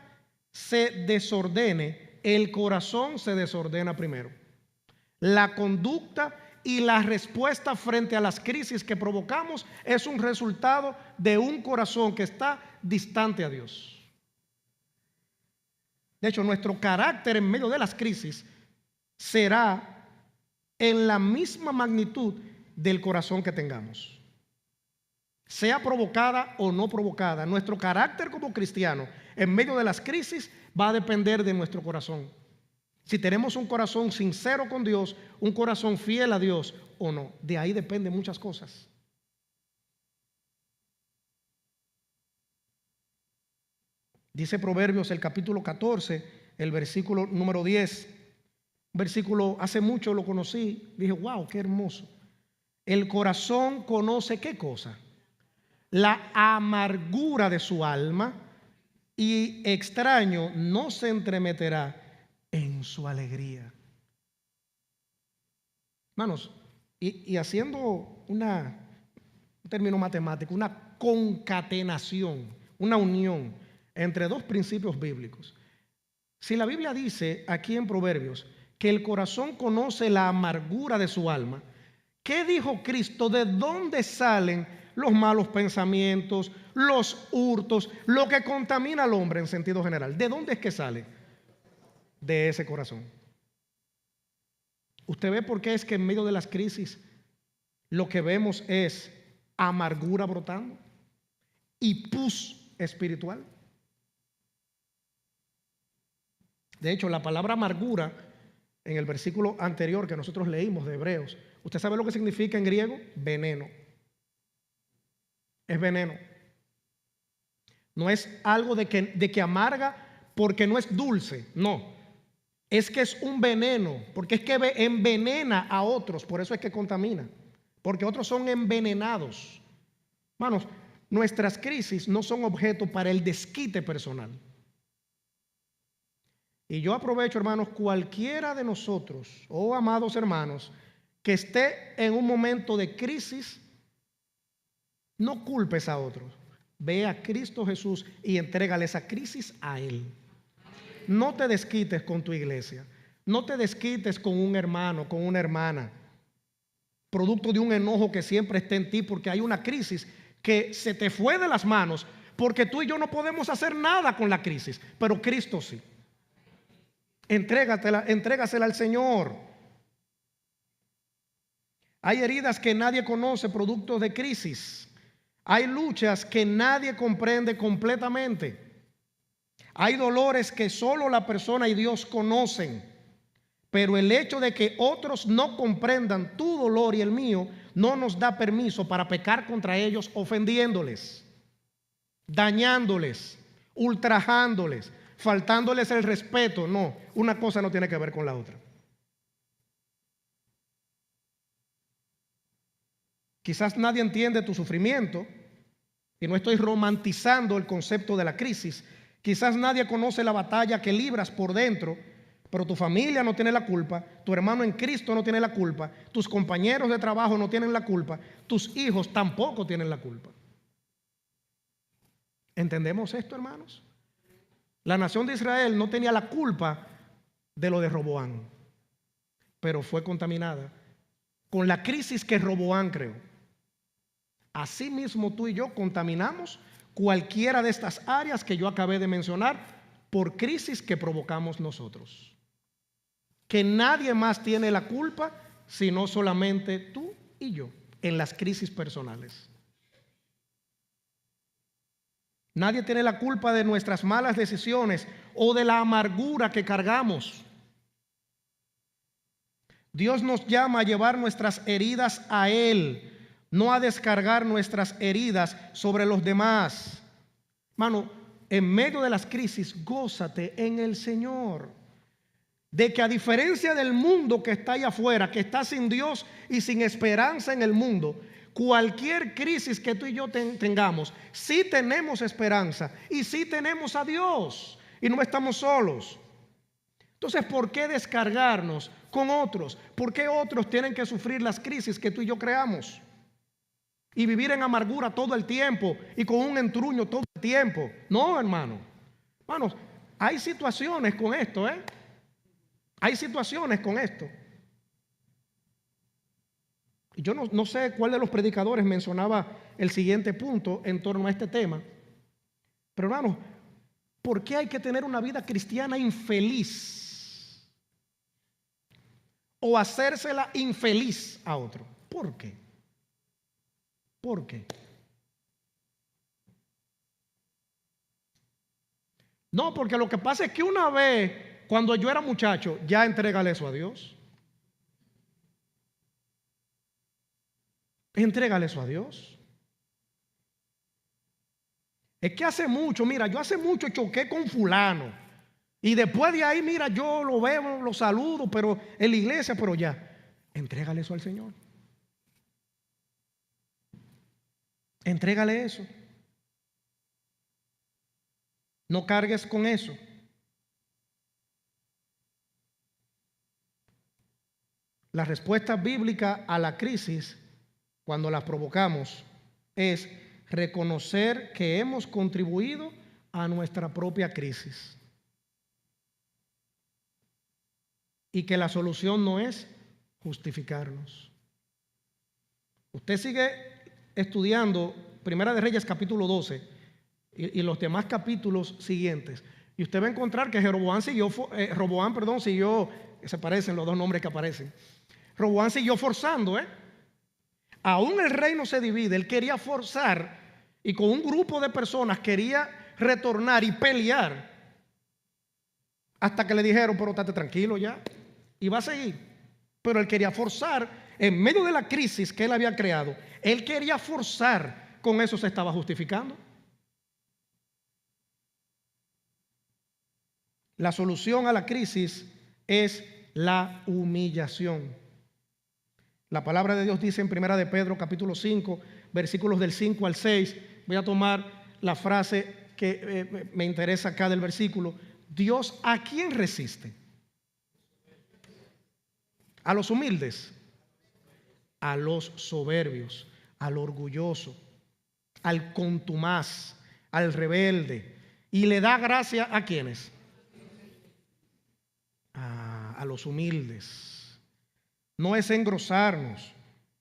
se desordene, el corazón se desordena primero. La conducta y la respuesta frente a las crisis que provocamos es un resultado de un corazón que está distante a Dios. De hecho, nuestro carácter en medio de las crisis será en la misma magnitud del corazón que tengamos. Sea provocada o no provocada, nuestro carácter como cristiano en medio de las crisis va a depender de nuestro corazón. Si tenemos un corazón sincero con Dios, un corazón fiel a Dios o no, de ahí dependen muchas cosas. Dice Proverbios el capítulo 14, el versículo número 10. Un versículo, hace mucho lo conocí, dije, wow, qué hermoso. El corazón conoce ¿qué cosa? La amargura de su alma, y extraño no se entremeterá en su alegría. Hermanos, y haciendo un término matemático, una concatenación, una unión entre dos principios bíblicos. Si la Biblia dice aquí en Proverbios que el corazón conoce la amargura de su alma, ¿qué dijo Cristo? ¿De dónde salen los malos pensamientos, los hurtos, lo que contamina al hombre en sentido general? ¿De dónde es que sale? De ese corazón. ¿Usted ve por qué es que en medio de las crisis lo que vemos es amargura brotando y pus espiritual? De hecho, la palabra amargura en el versículo anterior que nosotros leímos de Hebreos, ¿usted sabe lo que significa en griego? Veneno. Es veneno. No es algo de que amarga porque no es dulce, no. Es que es un veneno, porque es que envenena a otros, por eso es que contamina, porque otros son envenenados. Hermanos, nuestras crisis no son objeto para el desquite personal. Y yo aprovecho, hermanos, cualquiera de nosotros, oh amados hermanos, que esté en un momento de crisis, no culpes a otros. Ve a Cristo Jesús y entrégale esa crisis a Él. no te desquites con tu iglesia. No te desquites con un hermano, con una hermana, producto de un enojo que siempre está en ti porque hay una crisis que se te fue de las manos, porque tú y yo no podemos hacer nada con la crisis, pero Cristo sí. Entrégasela al Señor. Hay heridas que nadie conoce, producto de crisis. Hay luchas que nadie comprende completamente. Hay dolores que solo la persona y Dios conocen. Pero el hecho de que otros no comprendan tu dolor y el mío no nos da permiso para pecar contra ellos ofendiéndoles, dañándoles, ultrajándoles, faltándoles el respeto. No, una cosa no tiene que ver con la otra. Quizás nadie entiende tu sufrimiento y no estoy romantizando el concepto de la crisis. Quizás nadie conoce la batalla que libras por dentro, pero tu familia no tiene la culpa, tu hermano en Cristo no tiene la culpa, tus compañeros de trabajo no tienen la culpa, tus hijos tampoco tienen la culpa. ¿Entendemos esto, hermanos? La nación de Israel no tenía la culpa de lo de Roboam, pero fue contaminada con la crisis que Roboam creó. Asimismo, tú y yo contaminamos cualquiera de estas áreas que yo acabé de mencionar por crisis que provocamos nosotros. Que nadie más tiene la culpa sino solamente tú y yo en las crisis personales. Nadie tiene la culpa de nuestras malas decisiones o de la amargura que cargamos. Dios nos llama a llevar nuestras heridas a Él, no a descargar nuestras heridas sobre los demás. Hermano, en medio de las crisis, gózate en el Señor. De que a diferencia del mundo que está allá afuera, que está sin Dios y sin esperanza en el mundo, cualquier crisis que tú y yo tengamos, sí tenemos esperanza y sí tenemos a Dios y no estamos solos. Entonces, ¿por qué descargarnos con otros? ¿Por qué otros tienen que sufrir las crisis que tú y yo creamos? Y vivir en amargura todo el tiempo y con un entruño todo el tiempo. No, hermano. Hermanos, hay situaciones con esto, Hay situaciones con esto. Yo no sé cuál de los predicadores mencionaba el siguiente punto en torno a este tema. Pero hermanos, ¿por qué hay que tener una vida cristiana infeliz? O hacérsela infeliz a otro. ¿Por qué? ¿Por qué? No, porque lo que pasa es que una vez, cuando yo era muchacho, ya entrégale eso a Dios. Entrégale eso a Dios. Es que hace mucho, mira, yo hace mucho choqué con fulano. Y después de ahí, mira, yo lo veo, lo saludo, pero en la iglesia, pero ya. Entrégale eso al Señor. Entrégale eso. No cargues con eso. La respuesta bíblica a la crisis, cuando la provocamos, es reconocer que hemos contribuido a nuestra propia crisis. Y que la solución no es justificarnos. Usted sigue estudiando Primera de Reyes capítulo 12 y los demás capítulos siguientes, y usted va a encontrar que Roboam siguió, se parecen los dos nombres que aparecen. Roboam siguió forzando, Aún el reino se divide, él quería forzar y con un grupo de personas quería retornar y pelear hasta que le dijeron, pero estate tranquilo ya, y va a seguir. Pero él quería forzar en medio de la crisis que él había creado. Él quería forzar, con eso se estaba justificando. La solución a la crisis es la humillación. La palabra de Dios dice en Primera de Pedro capítulo 5, versículos del 5 al 6. Voy a tomar la frase que me interesa acá del versículo. Dios, ¿a quién resiste? A los humildes, a los soberbios, al orgulloso, al contumaz, al rebelde. Y le da gracia a quienes. a los humildes. No es engrosarnos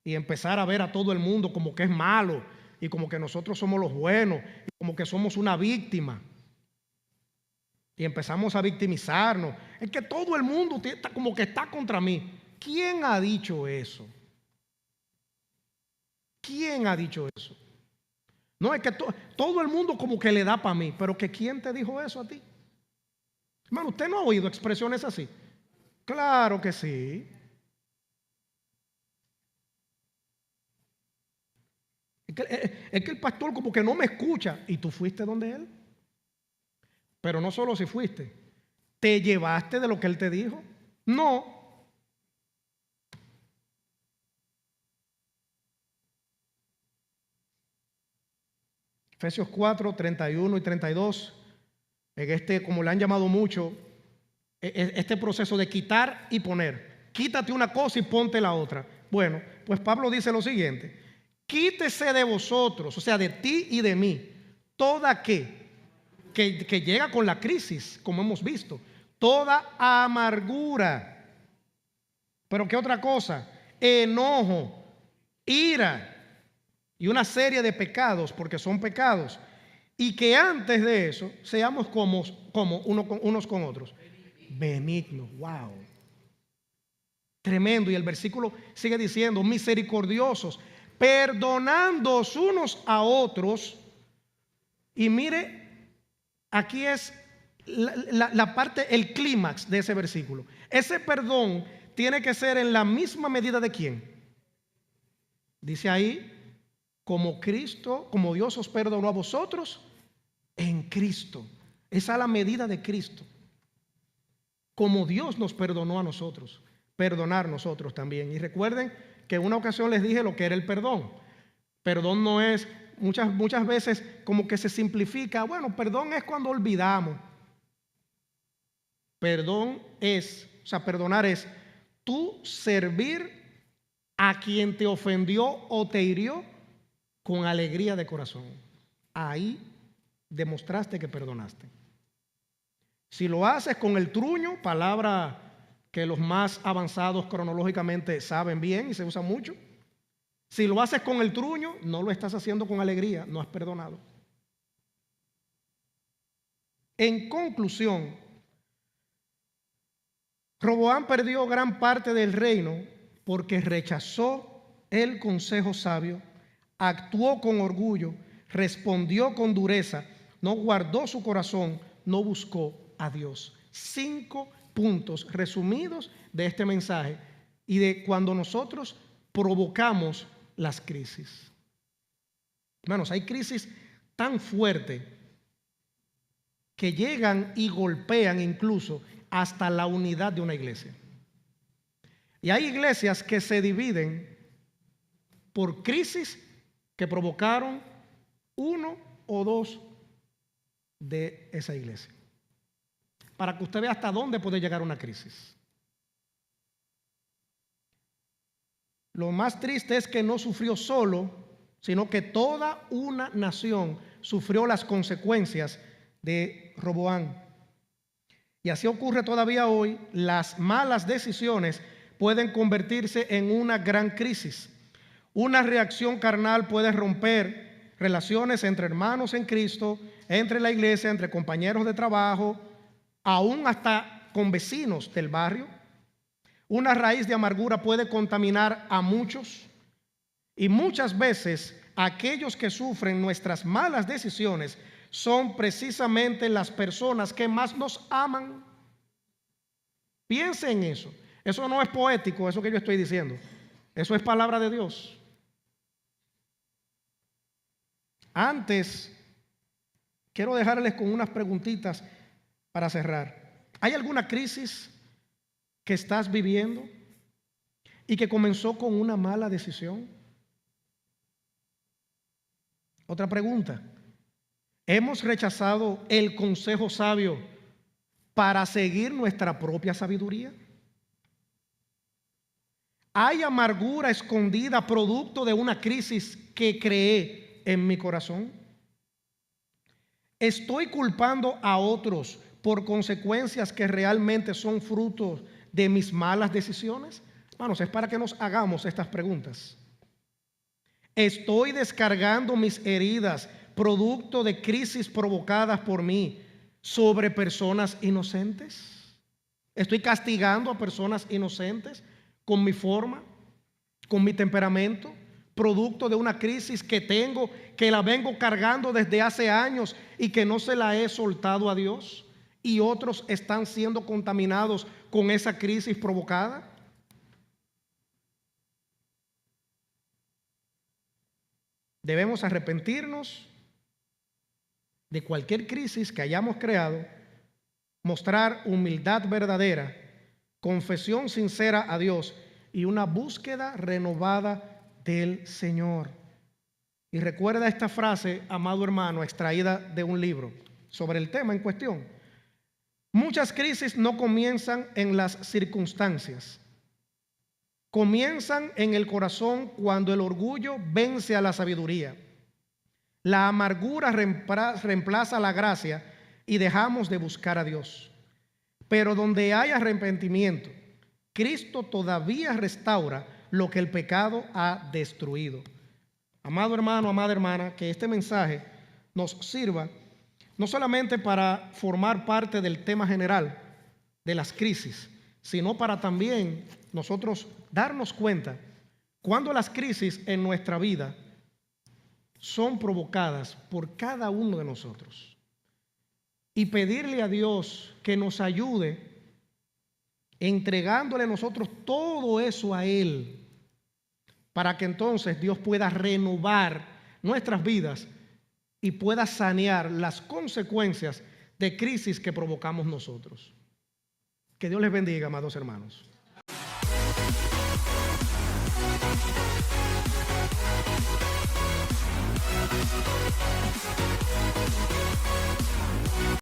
y empezar a ver a todo el mundo como que es malo y como que nosotros somos los buenos y como que somos una víctima. Y empezamos a victimizarnos. Es que todo el mundo está como que está contra mí. ¿Quién ha dicho eso? ¿Quién ha dicho eso? No, es que todo el mundo como que le da para mí. Pero que ¿quién te dijo eso a ti? Hermano, ¿usted no ha oído expresiones así? Claro que sí. Es que el pastor como que no me escucha. ¿Y tú fuiste donde él? Pero no solo si fuiste. ¿Te llevaste de lo que él te dijo? No. Efesios 4, 31 y 32. En como le han llamado mucho, este proceso de quitar y poner. Quítate una cosa y ponte la otra. Bueno, pues Pablo dice lo siguiente: quítese de vosotros, o sea, de ti y de mí, toda que llega con la crisis, como hemos visto, toda amargura. Pero ¿qué otra cosa? Enojo, ira y una serie de pecados, porque son pecados. Y que antes de eso seamos como unos con otros. Benignos, wow. Tremendo. Y el versículo sigue diciendo: misericordiosos, perdonándoos unos a otros. Y mire, aquí es la parte, el clímax de ese versículo. Ese perdón tiene que ser en la misma medida de quién. Dice ahí: como Cristo, como Dios os perdonó a vosotros en Cristo. Esa es la medida de Cristo. Como Dios nos perdonó a nosotros, perdonar nosotros también. Y recuerden que en una ocasión les dije lo que era el perdón. Perdón no es, muchas veces como que se simplifica. Bueno, perdón es cuando olvidamos. Perdón es, o sea, perdonar es tú servir a quien te ofendió o te hirió con alegría de corazón. Ahí demostraste que perdonaste. Si lo haces con el truño, palabra que los más avanzados cronológicamente saben bien y se usa mucho, si lo haces con el truño, no lo estás haciendo con alegría, no has perdonado. En conclusión, Roboam perdió gran parte del reino porque rechazó el consejo sabio, actuó con orgullo, respondió con dureza, no guardó su corazón, no buscó a Dios. 5 puntos resumidos de este mensaje y de cuando nosotros provocamos las crisis. Hermanos, hay crisis tan fuertes que llegan y golpean incluso hasta la unidad de una iglesia. Y hay iglesias que se dividen por crisis que provocaron uno o dos de esa iglesia. Para que usted vea hasta dónde puede llegar una crisis. Lo más triste es que no sufrió solo, sino que toda una nación sufrió las consecuencias de Roboam. Y así ocurre todavía hoy. Las malas decisiones pueden convertirse en una gran crisis. Una reacción carnal puede romper relaciones entre hermanos en Cristo, entre la iglesia, entre compañeros de trabajo, aún hasta con vecinos del barrio. Una raíz de amargura puede contaminar a muchos, y muchas veces aquellos que sufren nuestras malas decisiones son precisamente las personas que más nos aman. Piense en eso. Eso no es poético, eso que yo estoy diciendo. Eso es palabra de Dios. Antes, quiero dejarles con unas preguntitas para cerrar. ¿Hay alguna crisis que estás viviendo y que comenzó con una mala decisión? Otra pregunta. ¿Hemos rechazado el consejo sabio para seguir nuestra propia sabiduría? ¿Hay amargura escondida producto de una crisis que creé en mi corazón? ¿Estoy culpando a otros por consecuencias que realmente son frutos de mis malas decisiones? Hermanos, es para que nos hagamos estas preguntas. ¿Estoy descargando mis heridas, producto de crisis provocadas por mí, sobre personas inocentes? ¿Estoy castigando a personas inocentes con mi forma, con mi temperamento, producto de una crisis que tengo, que la vengo cargando desde hace años y que no se la he soltado a Dios? Y otros están siendo contaminados con esa crisis provocada. Debemos arrepentirnos de cualquier crisis que hayamos creado, mostrar humildad verdadera, confesión sincera a Dios y una búsqueda renovada del Señor. Y recuerda esta frase, amado hermano, extraída de un libro sobre el tema en cuestión. Muchas crisis no comienzan en las circunstancias. Comienzan en el corazón cuando el orgullo vence a la sabiduría. La amargura reemplaza la gracia y dejamos de buscar a Dios. Pero donde hay arrepentimiento, Cristo todavía restaura lo que el pecado ha destruido. Amado hermano, amada hermana, que este mensaje nos sirva no solamente para formar parte del tema general de las crisis, sino para también nosotros darnos cuenta cuando las crisis en nuestra vida son provocadas por cada uno de nosotros y pedirle a Dios que nos ayude entregándole nosotros todo eso a Él, para que entonces Dios pueda renovar nuestras vidas y pueda sanear las consecuencias de crisis que provocamos nosotros. Que Dios les bendiga, amados hermanos.